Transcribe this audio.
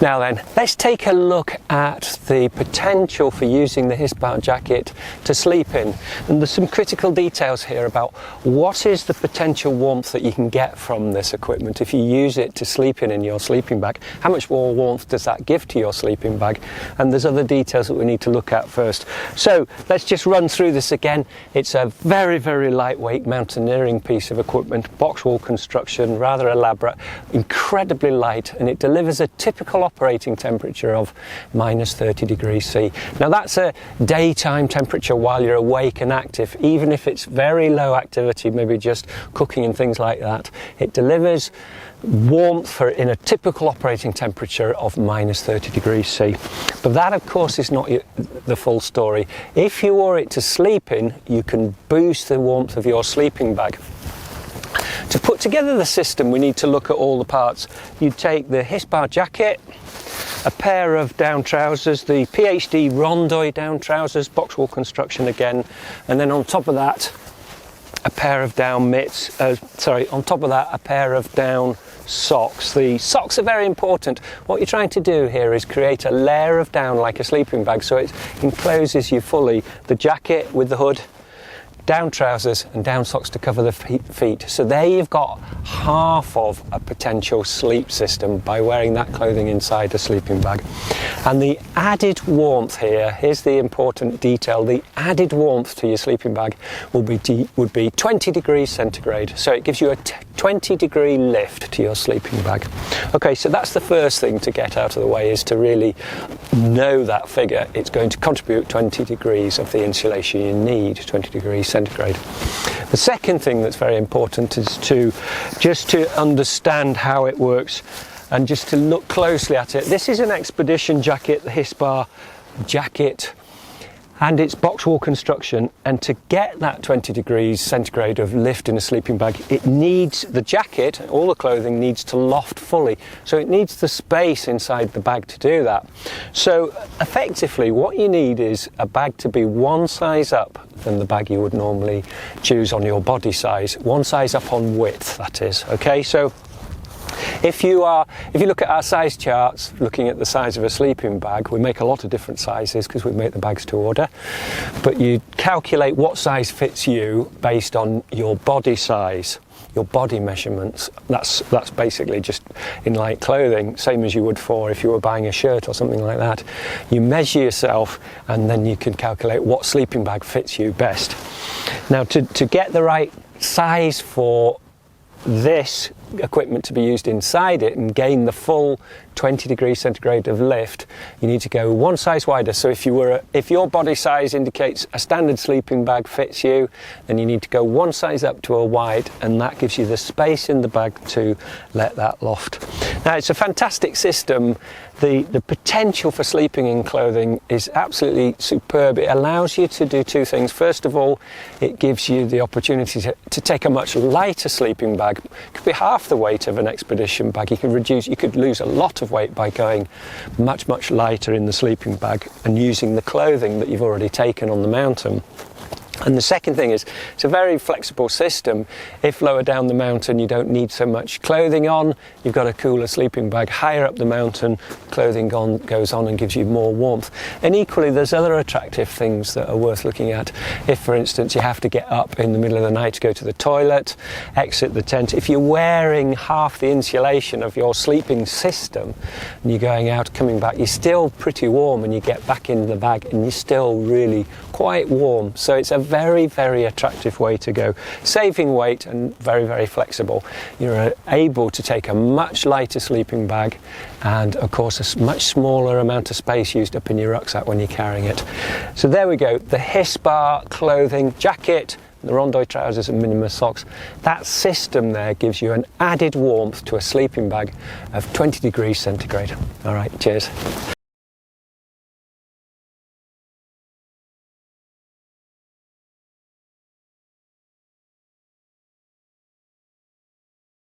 Now then, let's take a look at the potential for using the Hispar jacket to sleep in. And there's some critical details here about what is the potential warmth that you can get from this equipment if you use it to sleep in your sleeping bag. How much more warmth does that give to your sleeping bag? And there's other details that we need to look at first. So let's just run through this again. It's a very, very lightweight mountaineering piece of equipment, box wall construction, rather elaborate, incredibly light, and it delivers a typical operating temperature of minus 30 degrees C. Now that's a daytime temperature while you're awake and active. Even if it's very low activity, maybe just cooking and things like that, it delivers warmth in a typical operating temperature of minus 30 degrees C. But that of course is not the full story. If you wore it to sleep in, you can boost the warmth of your sleeping bag. To put together the system, we need to look at all the parts. You take the Hispar jacket, a pair of down trousers, the PhD Rondoy down trousers, box wall construction again, and then on top of that, a pair of down mitts, on top of that, a pair of down socks. The socks are very important. What you're trying to do here is create a layer of down like a sleeping bag, so it encloses you fully. The jacket with the hood, down trousers and down socks to cover the feet. So there you've got half of a potential sleep system by wearing that clothing inside a sleeping bag. And the added warmth here, here's the important detail, the added warmth to your sleeping bag would be 20 degrees centigrade. So it gives you a 20 degree lift to your sleeping bag. Okay, so that's the first thing to get out of the way, is to really know that figure. It's going to contribute 20 degrees of the insulation you need, 20 degrees centigrade. The second thing that's very important is to understand how it works and just to look closely at it. This is an expedition jacket, the Hispar jacket, and it's box wall construction, and to get that 20 degrees centigrade of lift in a sleeping bag, it needs, the jacket, all the clothing needs to loft fully, so it needs the space inside the bag to do that. So effectively what you need is a bag to be one size up than the bag you would normally choose on your body size, one size up on width, that is. Okay, so if you look at our size charts, looking at the size of a sleeping bag, we make a lot of different sizes because we make the bags to order, but you calculate what size fits you based on your body size, your body measurements. That's basically just in light clothing, same as you would for if you were buying a shirt or something like that. You measure yourself and then you can calculate what sleeping bag fits you best. Now to get the right size for this equipment to be used inside it and gain the full 20 degrees centigrade of lift, you need to go one size wider. So if your body size indicates a standard sleeping bag fits you, then you need to go one size up to a wide, and that gives you the space in the bag to let that loft. Now it's a fantastic system. The potential for sleeping in clothing is absolutely superb. It allows you to do two things. First of all, it gives you the opportunity to take a much lighter sleeping bag. It could be half the weight of an expedition bag. You could lose a lot of weight by going much lighter in the sleeping bag and using the clothing that you've already taken on the mountain. And the second thing is, it's a very flexible system. If lower down the mountain you don't need so much clothing on, you've got a cooler sleeping bag. Higher up the mountain, clothing goes on and gives you more warmth. And equally, there's other attractive things that are worth looking at. If, for instance, you have to get up in the middle of the night to go to the toilet, exit the tent, if you're wearing half the insulation of your sleeping system and you're going out, coming back, you're still pretty warm, and you get back in the bag and you're still really quite warm. So it's a very attractive way to go, saving weight and very flexible. You're able to take a much lighter sleeping bag and of course a much smaller amount of space used up in your rucksack when you're carrying it. So there we go, the Hispar clothing, jacket, the Rondoy trousers and Minimus socks. That system there gives you an added warmth to a sleeping bag of 20 degrees centigrade. All right, cheers.